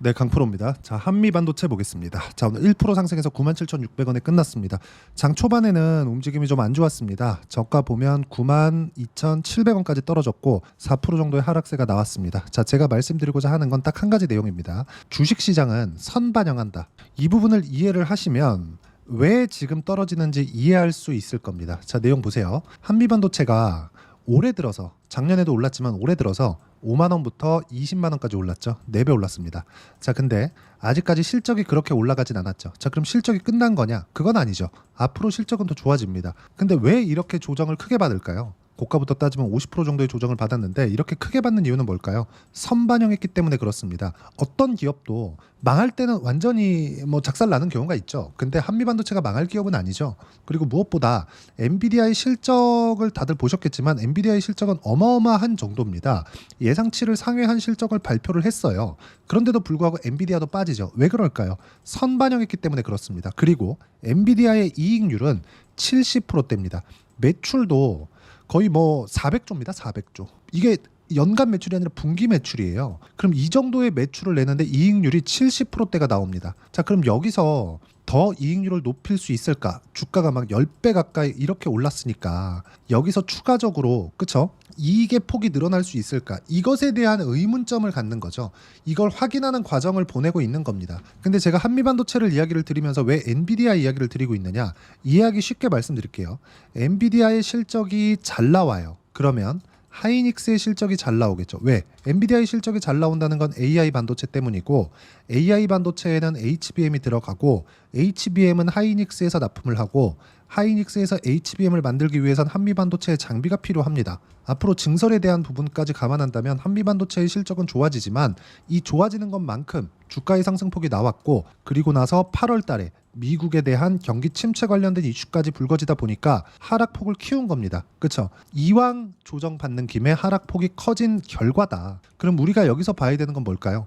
네, 강프로입니다. 자, 한미반도체 보겠습니다. 자, 오늘 1% 상승해서 97,600원에 끝났습니다. 장 초반에는 움직임이 좀 안 좋았습니다. 저가 보면 92,700원까지 떨어졌고 4% 정도의 하락세가 나왔습니다. 자, 제가 말씀드리고자 하는 건 딱 한 가지 내용입니다. 주식시장은 선반영한다. 이 부분을 이해를 하시면 왜 지금 떨어지는지 이해할 수 있을 겁니다. 자, 내용 보세요. 한미반도체가 올해 들어서, 작년에도 올랐지만 올해 들어서 5만 원부터 20만 원까지 올랐죠. 4배 올랐습니다. 자, 근데 아직까지 실적이 그렇게 올라가진 않았죠. 자, 그럼 실적이 끝난 거냐? 그건 아니죠. 앞으로 실적은 더 좋아집니다. 근데 왜 이렇게 조정을 크게 받을까요? 고가부터 따지면 50% 정도의 조정을 받았는데 이렇게 크게 받는 이유는 뭘까요? 선반영했기 때문에 그렇습니다. 어떤 기업도 망할 때는 완전히 작살나는 경우가 있죠. 근데 한미반도체가 망할 기업은 아니죠. 그리고 무엇보다 엔비디아의 실적을 다들 보셨겠지만 엔비디아의 실적은 어마어마한 정도입니다. 예상치를 상회한 실적을 발표를 했어요. 그런데도 불구하고 엔비디아도 빠지죠. 왜 그럴까요? 선반영했기 때문에 그렇습니다. 그리고 엔비디아의 이익률은 70%대입니다. 매출도 거의 400조입니다. 400조. 이게 연간 매출이 아니라 분기 매출이에요. 그럼 이 정도의 매출을 내는데 이익률이 70%대가 나옵니다. 자, 그럼 여기서 더 이익률을 높일 수 있을까? 주가가 막 10배 가까이 이렇게 올랐으니까 여기서 추가적으로, 그쵸? 이익의 폭이 늘어날 수 있을까? 이것에 대한 의문점을 갖는 거죠. 이걸 확인하는 과정을 보내고 있는 겁니다. 근데 제가 한미반도체를 이야기를 드리면서 왜 엔비디아 이야기를 드리고 있느냐? 이해하기 쉽게 말씀드릴게요. 엔비디아의 실적이 잘 나와요. 그러면 하이닉스의 실적이 잘 나오겠죠. 왜? 엔비디아의 실적이 잘 나온다는 건 AI 반도체 때문이고, AI 반도체에는 HBM이 들어가고, HBM은 하이닉스에서 납품을 하고, 하이닉스에서 HBM을 만들기 위해선 한미반도체의 장비가 필요합니다. 앞으로 증설에 대한 부분까지 감안한다면 한미반도체의 실적은 좋아지지만 이 좋아지는 것만큼 주가의 상승폭이 나왔고, 그리고 나서 8월 달에 미국에 대한 경기 침체 관련된 이슈까지 불거지다 보니까 하락폭을 키운 겁니다. 그렇죠? 이왕 조정받는 김에 하락폭이 커진 결과다. 그럼 우리가 여기서 봐야 되는 건 뭘까요?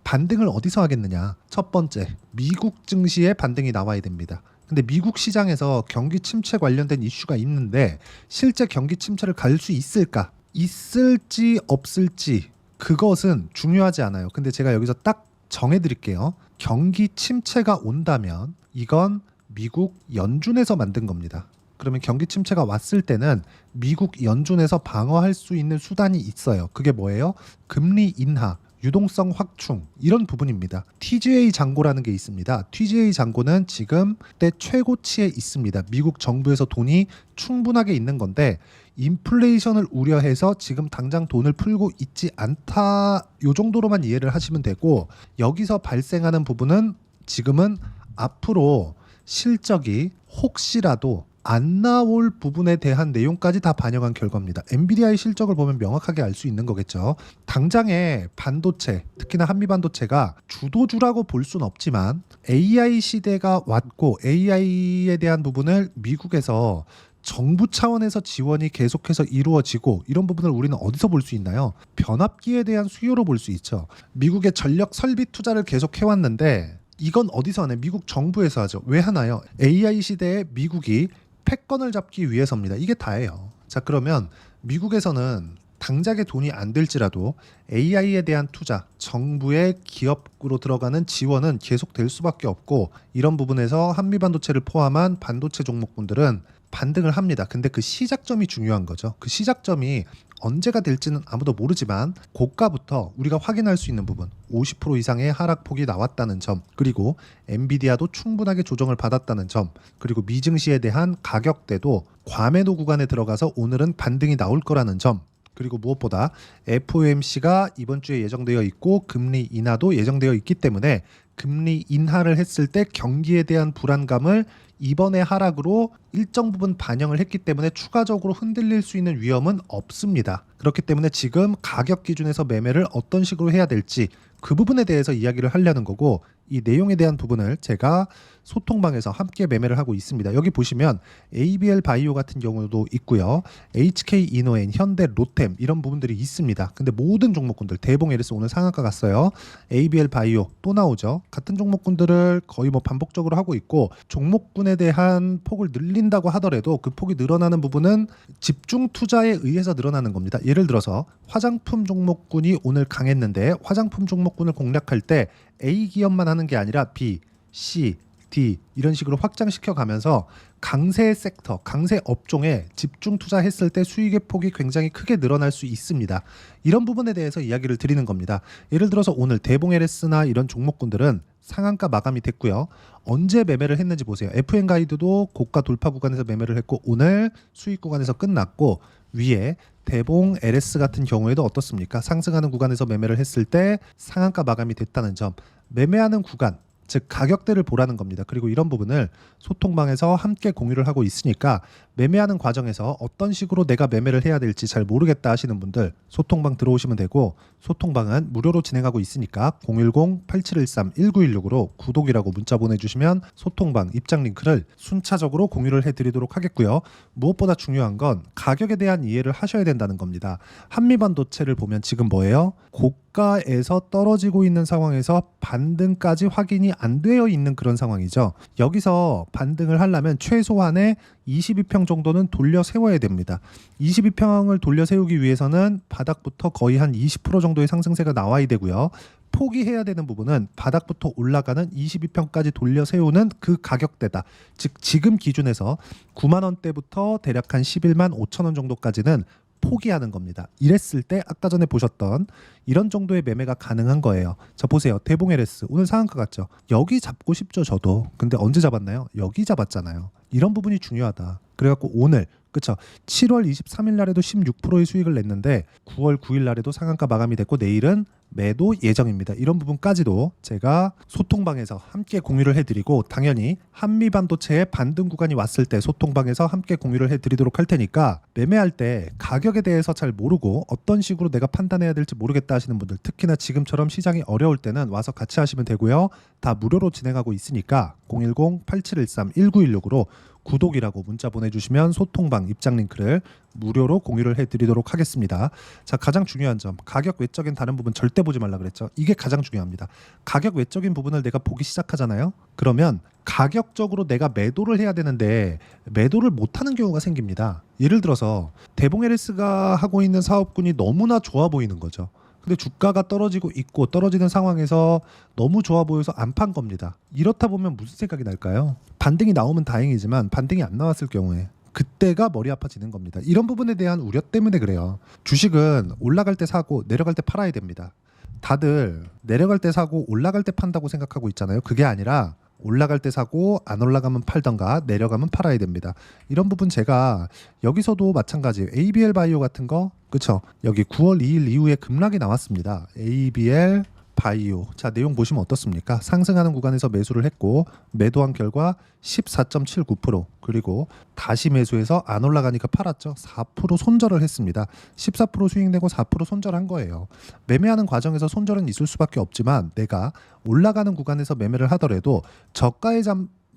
반등을 어디서 하겠느냐? 첫 번째, 미국 증시의 반등이 나와야 됩니다. 근데 미국 시장에서 경기 침체 관련된 이슈가 있는데 실제 경기 침체를 갈 수 있을까? 있을지 없을지 그것은 중요하지 않아요. 근데 제가 여기서 딱 정해드릴게요. 경기 침체가 온다면 이건 미국 연준에서 만든 겁니다. 그러면 경기 침체가 왔을 때는 미국 연준에서 방어할 수 있는 수단이 있어요. 그게 뭐예요? 금리 인하, 유동성 확충, 이런 부분입니다. TGA 잔고라는 게 있습니다. TGA 잔고는 지금 때 최고치에 있습니다. 미국 정부에서 돈이 충분하게 있는 건데 인플레이션을 우려해서 지금 당장 돈을 풀고 있지 않다, 요 정도로만 이해를 하시면 되고, 여기서 발생하는 부분은 지금은 앞으로 실적이 혹시라도 안 나올 부분에 대한 내용까지 다 반영한 결과입니다. 엔비디아의 실적을 보면 명확하게 알 수 있는 거겠죠. 당장의 반도체, 특히나 한미반도체가 주도주라고 볼 수는 없지만 AI 시대가 왔고 AI에 대한 부분을 미국에서 정부 차원에서 지원이 계속해서 이루어지고, 이런 부분을 우리는 어디서 볼 수 있나요? 변압기에 대한 수요로 볼 수 있죠. 미국의 전력 설비 투자를 계속 해왔는데 이건 어디서 하나요? 미국 정부에서 하죠. 왜 하나요? AI 시대에 미국이 패권을 잡기 위해서입니다. 이게 다예요. 자, 그러면 미국에서는 당장에 돈이 안 될지라도 AI에 대한 투자, 정부의 기업으로 들어가는 지원은 계속될 수밖에 없고, 이런 부분에서 한미반도체를 포함한 반도체 종목군들은 반등을 합니다. 근데 그 시작점이 중요한 거죠. 그 시작점이 언제가 될지는 아무도 모르지만 고가부터 우리가 확인할 수 있는 부분, 50% 이상의 하락폭이 나왔다는 점, 그리고 엔비디아도 충분하게 조정을 받았다는 점, 그리고 미증시에 대한 가격대도 과매도 구간에 들어가서 오늘은 반등이 나올 거라는 점, 그리고 무엇보다 FOMC가 이번 주에 예정되어 있고 금리 인하도 예정되어 있기 때문에 금리 인하를 했을 때 경기에 대한 불안감을 이번의 하락으로 일정 부분 반영을 했기 때문에 추가적으로 흔들릴 수 있는 위험은 없습니다. 그렇기 때문에 지금 가격 기준에서 매매를 어떤 식으로 해야 될지 그 부분에 대해서 이야기를 하려는 거고, 이 내용에 대한 부분을 제가 소통방에서 함께 매매를 하고 있습니다. 여기 보시면 ABL 바이오 같은 경우도 있고요. HK 이노엔, 현대, 로템 이런 부분들이 있습니다. 근데 모든 종목군들, 대봉 에리스 오늘 상한가 갔어요. ABL 바이오 또 나오죠. 같은 종목군들을 거의 뭐 반복적으로 하고 있고 종목군에 대한 폭을 늘린다고 하더라도 그 폭이 늘어나는 부분은 집중 투자에 의해서 늘어나는 겁니다. 예를 들어서 화장품 종목군이 오늘 강했는데 화장품 종목군을 공략할 때 A 기업만 하는 게 아니라 B, C, D 이런 식으로 확장시켜 가면서 강세 섹터, 강세 업종에 집중 투자했을 때 수익의 폭이 굉장히 크게 늘어날 수 있습니다. 이런 부분에 대해서 이야기를 드리는 겁니다. 예를 들어서 오늘 대봉 LS나 이런 종목군들은 상한가 마감이 됐고요. 언제 매매를 했는지 보세요. FN 가이드도 고가 돌파 구간에서 매매를 했고 오늘 수익 구간에서 끝났고 위에 대봉 LS 같은 경우에도 어떻습니까? 상승하는 구간에서 매매를 했을 때 상한가 마감이 됐다는 점, 매매하는 구간 즉 가격대를 보라는 겁니다. 그리고 이런 부분을 소통방에서 함께 공유를 하고 있으니까 매매하는 과정에서 어떤 식으로 내가 매매를 해야 될지 잘 모르겠다 하시는 분들 소통방 들어오시면 되고 소통방은 무료로 진행하고 있으니까 010-8713-1916으로 구독이라고 문자 보내주시면 소통방 입장 링크를 순차적으로 공유를 해드리도록 하겠고요. 무엇보다 중요한 건 가격에 대한 이해를 하셔야 된다는 겁니다. 한미반도체를 보면 지금 뭐예요? 고가에서 떨어지고 있는 상황에서 반등까지 확인이 안 되어 있는 그런 상황이죠. 여기서 반등을 하려면 최소한의 22평 정도는 돌려 세워야 됩니다. 22평을 돌려 세우기 위해서는 바닥부터 거의 한 20% 정도의 상승세가 나와야 되고요. 포기해야 되는 부분은 바닥부터 올라가는 22평까지 돌려 세우는 그 가격대다. 즉 지금 기준에서 9만 원대부터 대략 한 11만 5천 원 정도까지는 포기하는 겁니다. 이랬을 때 아까 전에 보셨던 이런 정도의 매매가 가능한 거예요. 자 보세요. 대봉 LS 오늘 상한가 같죠. 여기 잡고 싶죠 저도. 근데 언제 잡았나요? 여기 잡았잖아요. 이런 부분이 중요하다. 그래갖고 오늘 그쵸 7월 23일 날에도 16%의 수익을 냈는데 9월 9일 날에도 상한가 마감이 됐고 내일은 매도 예정입니다. 이런 부분까지도 제가 소통방에서 함께 공유를 해드리고 당연히 한미반도체의 반등 구간이 왔을 때 소통방에서 함께 공유를 해드리도록 할 테니까 매매할 때 가격에 대해서 잘 모르고 어떤 식으로 내가 판단해야 될지 모르겠다 하시는 분들 특히나 지금처럼 시장이 어려울 때는 와서 같이 하시면 되고요. 다 무료로 진행하고 있으니까 010-8713-1916으로 구독이라고 문자 보내주시면 소통방 입장 링크를 무료로 공유를 해드리도록 하겠습니다. 자 가장 중요한 점 가격 외적인 다른 부분 절대 보지 말라 그랬죠. 이게 가장 중요합니다. 가격 외적인 부분을 내가 보기 시작하잖아요. 그러면 가격적으로 내가 매도를 해야 되는데 매도를 못하는 경우가 생깁니다. 예를 들어서 대봉 LS가 하고 있는 사업군이 너무나 좋아 보이는 거죠. 근데 주가가 떨어지고 있고 떨어지는 상황에서 너무 좋아 보여서 안 판 겁니다. 이렇다 보면 무슨 생각이 날까요? 반등이 나오면 다행이지만 반등이 안 나왔을 경우에 그때가 머리 아파지는 겁니다. 이런 부분에 대한 우려 때문에 그래요. 주식은 올라갈 때 사고 내려갈 때 팔아야 됩니다. 다들 내려갈 때 사고 올라갈 때 판다고 생각하고 있잖아요. 그게 아니라 올라갈 때 사고 안 올라가면 팔던가 내려가면 팔아야 됩니다. 이런 부분 제가 여기서도 마찬가지예요. ABL 바이오 같은 거 그쵸? 여기 9월 2일 이후에 급락이 나왔습니다. ABL 바이오 자 내용 보시면 어떻습니까? 상승하는 구간에서 매수를 했고 매도한 결과 14.79% 그리고 다시 매수해서 안 올라가니까 팔았죠. 4% 손절을 했습니다. 14% 수익 내고 4% 손절한 거예요. 매매하는 과정에서 손절은 있을 수밖에 없지만 내가 올라가는 구간에서 매매를 하더라도 저가에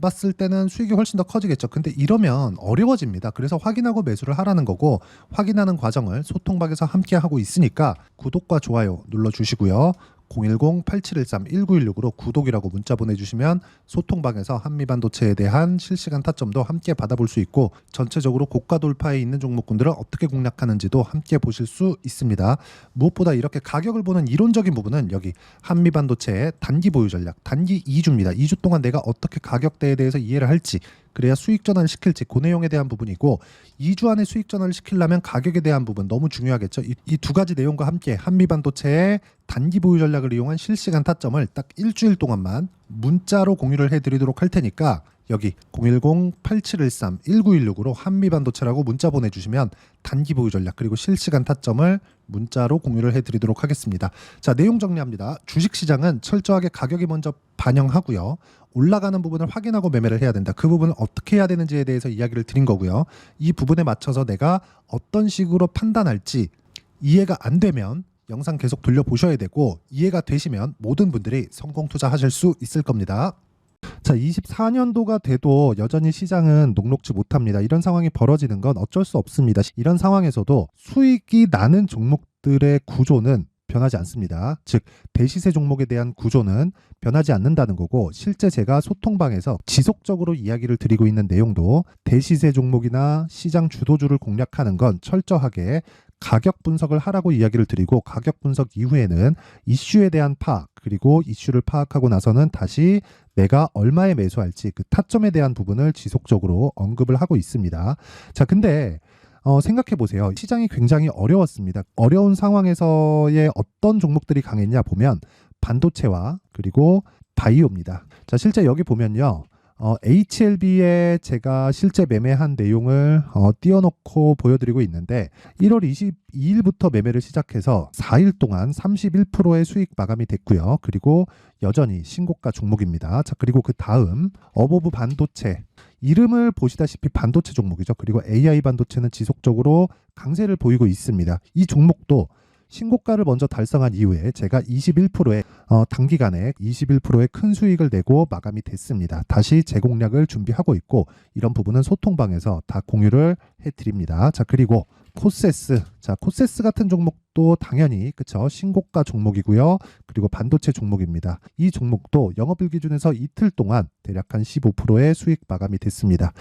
봤을 때는 수익이 훨씬 더 커지겠죠. 근데 이러면 어려워집니다. 그래서 확인하고 매수를 하라는 거고 확인하는 과정을 소통방에서 함께 하고 있으니까 구독과 좋아요 눌러주시고요. 010-8713-1916으로 구독이라고 문자 보내주시면 소통방에서 한미반도체에 대한 실시간 타점도 함께 받아볼 수 있고 전체적으로 고가 돌파에 있는 종목군들을 어떻게 공략하는지도 함께 보실 수 있습니다. 무엇보다 이렇게 가격을 보는 이론적인 부분은 여기 한미반도체의 단기 보유 전략 단기 2주입니다. 2주 동안 내가 어떻게 가격대에 대해서 이해를 할지 그래야 수익 전환을 시킬지 그 내용에 대한 부분이고 2주 안에 수익 전환을 시키려면 가격에 대한 부분 너무 중요하겠죠. 이 두 가지 내용과 함께 한미반도체의 단기 보유 전략을 이용한 실시간 타점을 딱 일주일 동안만 문자로 공유를 해드리도록 할 테니까 여기 010-8713-1916으로 한미반도체라고 문자 보내주시면 단기 보유 전략 그리고 실시간 타점을 문자로 공유를 해드리도록 하겠습니다. 자 내용 정리합니다. 주식시장은 철저하게 가격이 먼저 반영하고요. 올라가는 부분을 확인하고 매매를 해야 된다. 그 부분을 어떻게 해야 되는지에 대해서 이야기를 드린 거고요. 이 부분에 맞춰서 내가 어떤 식으로 판단할지 이해가 안 되면 영상 계속 돌려보셔야 되고 이해가 되시면 모든 분들이 성공 투자하실 수 있을 겁니다. 자, 24년도가 돼도 여전히 시장은 녹록지 못합니다. 이런 상황이 벌어지는 건 어쩔 수 없습니다. 이런 상황에서도 수익이 나는 종목들의 구조는 변하지 않습니다. 즉 대시세 종목에 대한 구조는 변하지 않는다는 거고, 실제 제가 소통방에서 지속적으로 이야기를 드리고 있는 내용도 대시세 종목이나 시장 주도주를 공략하는 건 철저하게 가격 분석을 하라고 이야기를 드리고, 가격 분석 이후에는 이슈에 대한 파악, 그리고 이슈를 파악하고 나서는 다시 내가 얼마에 매수할지 그 타점에 대한 부분을 지속적으로 언급을 하고 있습니다. 자, 근데 생각해 보세요. 시장이 굉장히 어려웠습니다. 어려운 상황에서의 어떤 종목들이 강했냐 보면 반도체와 그리고 바이오입니다. 자, 실제 여기 보면요. HLB에 제가 실제 매매한 내용을 띄워놓고 보여드리고 있는데, 1월 22일부터 매매를 시작해서 4일 동안 31%의 수익 마감이 됐고요. 그리고 여전히 신고가 종목입니다. 자, 그리고 그 다음 어보브 반도체, 이름을 보시다시피 반도체 종목이죠. 그리고 AI 반도체는 지속적으로 강세를 보이고 있습니다. 이 종목도 신고가를 먼저 달성한 이후에 제가 21%의 단기간에 21%의 큰 수익을 내고 마감이 됐습니다. 다시 재공략을 준비하고 있고, 이런 부분은 소통방에서 다 공유를 해드립니다. 자, 그리고 코세스, 자, 코세스 같은 종목도 당연히 그쵸, 신고가 종목이고요. 그리고 반도체 종목입니다. 이 종목도 영업일 기준에서 이틀 동안 대략 한 15%의 수익 마감이 됐습니다.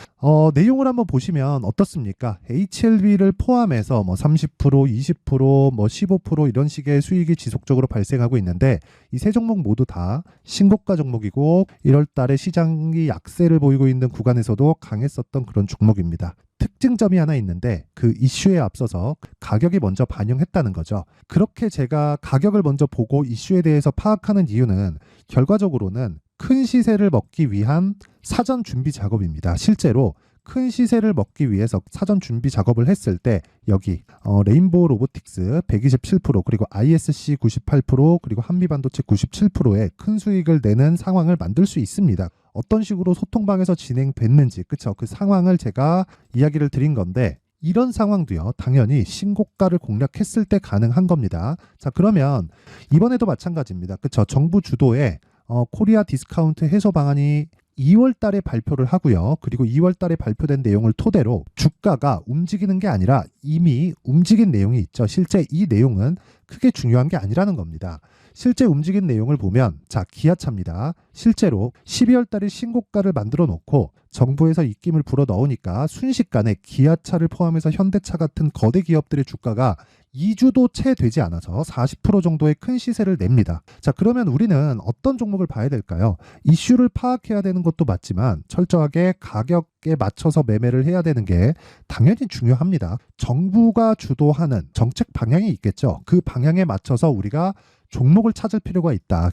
내용을 한번 보시면 어떻습니까? HLB를 포함해서 뭐 30%, 20%, 뭐 15% 이런 식의 수익이 지속적으로 발생하고 있는데, 이 세 종목 모두 다 신고가 종목이고 1월 달에 시장이 약세를 보이고 있는 구간에서도 강했었던 그런 종목입니다. 특징점이 하나 있는데, 그 이슈에 앞서서 가격이 먼저 반영했다는 거죠. 그렇게 제가 가격을 먼저 보고 이슈에 대해서 파악하는 이유는 결과적으로는 큰 시세를 먹기 위한 사전 준비 작업입니다. 실제로 큰 시세를 먹기 위해서 사전 준비 작업을 했을 때 여기 레인보우 로보틱스 127%, 그리고 ISC 98%, 그리고 한미반도체 97%의 큰 수익을 내는 상황을 만들 수 있습니다. 어떤 식으로 소통방에서 진행됐는지, 그쵸? 그 상황을 제가 이야기를 드린 건데, 이런 상황도요, 당연히 신고가를 공략했을 때 가능한 겁니다. 자, 그러면 이번에도 마찬가지입니다. 그쵸? 정부 주도의 코리아 디스카운트 해소 방안이 2월 달에 발표를 하고요. 그리고 2월 달에 발표된 내용을 토대로 주가가 움직이는 게 아니라 이미 움직인 내용이 있죠. 실제 이 내용은 크게 중요한 게 아니라는 겁니다. 실제 움직인 내용을 보면, 자, 기아차입니다. 실제로 12월 달에 신고가를 만들어 놓고 정부에서 입김을 불어 넣으니까 순식간에 기아차를 포함해서 현대차 같은 거대 기업들의 주가가 2주도 채 되지 않아서 40% 정도의 큰 시세를 냅니다. 자, 그러면 우리는 어떤 종목을 봐야 될까요? 이슈를 파악해야 되는 것도 맞지만 철저하게 가격에 맞춰서 매매를 해야 되는 게 당연히 중요합니다. 정부가 주도하는 정책 방향이 있겠죠. 그 방향에 맞춰서 우리가 종목을 찾을 필요가 있다.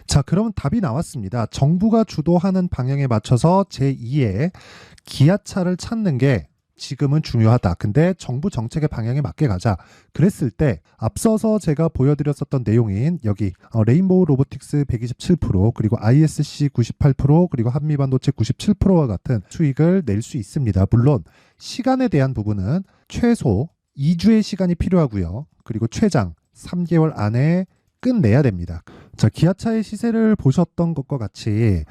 자, 그러면 답이 나왔습니다. 정부가 주도하는 방향에 맞춰서 제2의 기아차를 찾는 게 지금은 중요하다. 근데 정부 정책의 방향에 맞게 가자. 그랬을 때 앞서서 제가 보여드렸었던 내용인 여기 레인보우 로보틱스 127%, 그리고 ISC 98%, 그리고 한미반도체 97%와 같은 수익을 낼 수 있습니다. 물론 시간에 대한 부분은 최소 2주의 시간이 필요하고요. 그리고 최장 3개월 안에 끝내야 됩니다. 자, 기아차의 시세를 보셨던 것과 같이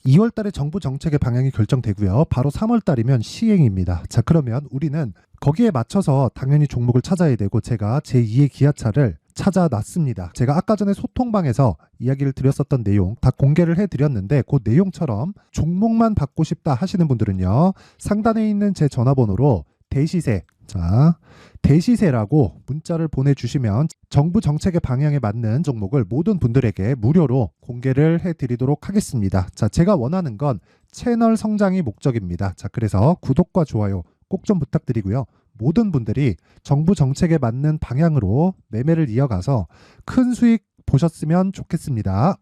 2월 달에 정부 정책의 방향이 결정되고요. 바로 3월 달이면 시행입니다. 자, 그러면 우리는 거기에 맞춰서 당연히 종목을 찾아야 되고, 제가 제2의 기아차를 찾아놨습니다. 제가 아까 전에 소통방에서 이야기를 드렸었던 내용 다 공개를 해드렸는데, 그 내용처럼 종목만 받고 싶다 하시는 분들은요, 상단에 있는 제 전화번호로 대시세, 자, 대시세라고 문자를 보내주시면 정부 정책의 방향에 맞는 종목을 모든 분들에게 무료로 공개를 해드리도록 하겠습니다. 자, 제가 원하는 건 채널 성장이 목적입니다. 자, 그래서 구독과 좋아요 꼭 좀 부탁드리고요. 모든 분들이 정부 정책에 맞는 방향으로 매매를 이어가서 큰 수익 보셨으면 좋겠습니다.